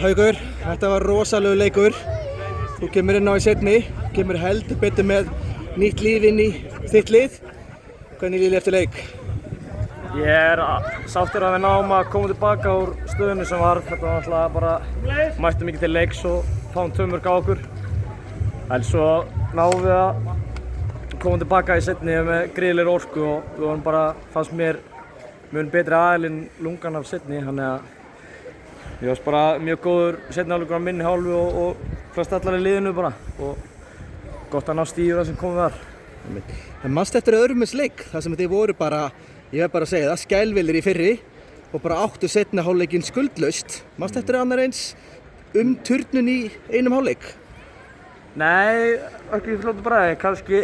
Haukur, þetta var rosalegu leikur. Þú kemur inn á í seinni, kemur heldur betur með nýtt líf inn í þitt lið. Hvernig líður eftir leik? Ég sáttur að við náum að koma tilbaka úr stöðunni sem var. Þetta var náttúrulega bara mættum ekki til leiks og fáum 2 mörk á okkur. En svo náum við að koma tilbaka í seinni með gríðarlegri orku og við vorum bara, fannst mér, mun betri aðilinn lungan af seinni. Þannig að ég varst bara mjög góður seinni hálfleikur á minni hálfu og flest allar í liðinu bara. Og gott að ná stíu það sem komið var. En manstu eftir öðrum eins leik, þar sem þið voru bara, ég verð bara að segja það, skælvilir í fyrri og bara áttu seinni hálfleikinn skuldlaust. Manstu eftir annar eins turnun í einum hálfleik? Nei, ekki í fljótu bragði. Kannski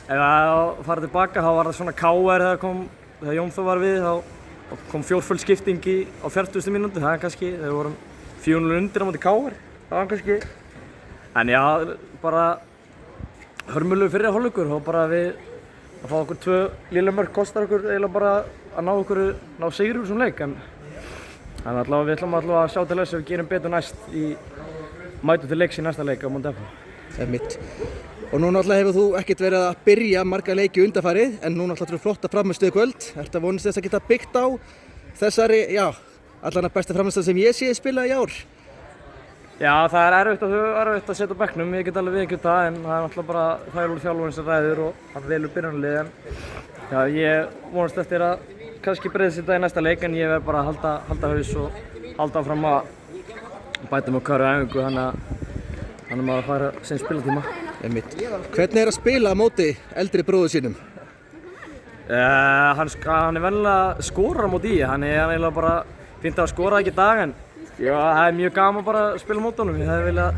ef að fara tilbaka þá var það svona KR þegar Jón Þór var við, þá kom fjórföld skipting á 40. mínútu. Það er kannski, þegar við vorum 4-0 undir á móti KR. Það var kannski, en já, bara hörmulegu fyrri hálfleikur og bara við að fá okkur 2 léleg mörk kostar okkur eiginlega bara að ná sigri úr þessum leik. En allavega við ætlum allavega að sjá til þess að við gerum betur næst mætum til leiks í næsta leik á móti FH. Það er mitt. Og nú náttúrulega hefur þú ekkert verið að byrja marga leiki undanfarið, en nú náttúrulega flotta frammistöðu í kvöld. Ertu að vonast þess að geta byggt á þessari, já, allan að besta frammistöðu sem ég sé spila í ár? Já, það er erfitt að setja á bekknum, ég get alveg viðurkennt það, en það er náttúrulega bara þægilegur þjálfarinn sem ræður og hann velur byrjunarlið. En já, ég vonast eftir að kannski breyðast þetta í næsta leik, en ég verð bara að halda haus og halda áfram að bæta mig á hverju æfingu, þannig að maður fara sinn spilatíma. Hvernig er að spila á móti eldri bróður sínum? Hann er venjulega skorar á móti hann er eiginlega bara fínt að skora ekki í dag, en já, það er mjög gaman bara að spila á móti honum. Ég hefði viljað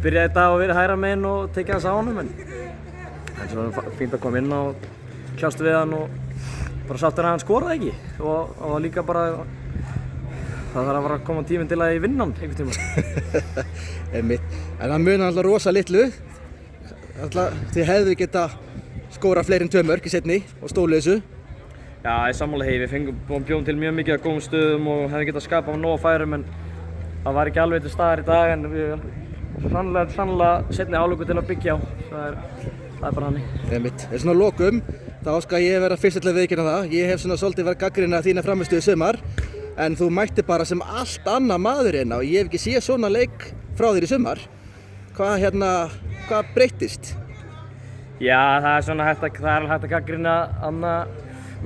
byrja þetta og verið hægra meginn og tekið hans á honum, en svo er fínt að koma inn og kljást við hann og bara sáttur að hann skoraði ekki og líka bara það þarf að vera að koma tíminn til að ég vinna hann einhvern tíma. En það munar alltaf rosa litlu. Þið hefðu geta skórað fleiri en 2 mörk í seinni og stólu þessu. Já, ég sammála því. Við bjóðum til mjög mikið af góðum stöðum og hefðum getað skapað nóg færum, en það var ekki alveg til staðar í dag, en við sannlega seinni hálfleikur til að byggja á. Það er bara hannig. Svona lokum, þá skal ég vera fyrst til að viðurkenna það. Ég hef svona svolítið verið að gagnrýna þína frammistöðu í sumar, en þú mættir bara sem allt annað maður hérna og ég hef ekki séð svona leik frá þér í sumar. Hvað breyttist? Já, það er hægt að gagnrýna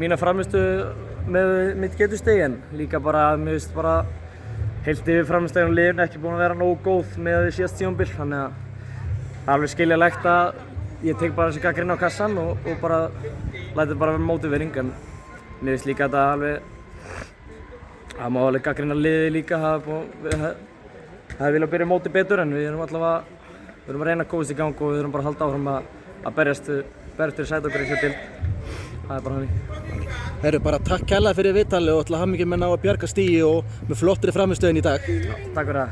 mína frammistöðu með mitt getustig, en líka bara, mér finnst bara heilt yfir frammistöðan á liðinu ekki búin að vera nógu góð með síðast tímabil, þannig að það er alveg skiljanlegt að ég tek bara þessi gagnrýni á kassan og bara læt þetta bara vera mótivering, en mér finnst líka þetta alveg það má alveg gagnrýna liðið líka, það vilja byrja móti betur, en við erum allavega að reyna að komast í gang og við erum bara að halda áfram að berjast fyrir sæti okkur í deild. Það er bara hannig. Herru, bara takk kærlega fyrir viðtalið og til hamingju með að ná að bjarga stigi og með flottri frammistöðu í dag. Já, takk fyrir það.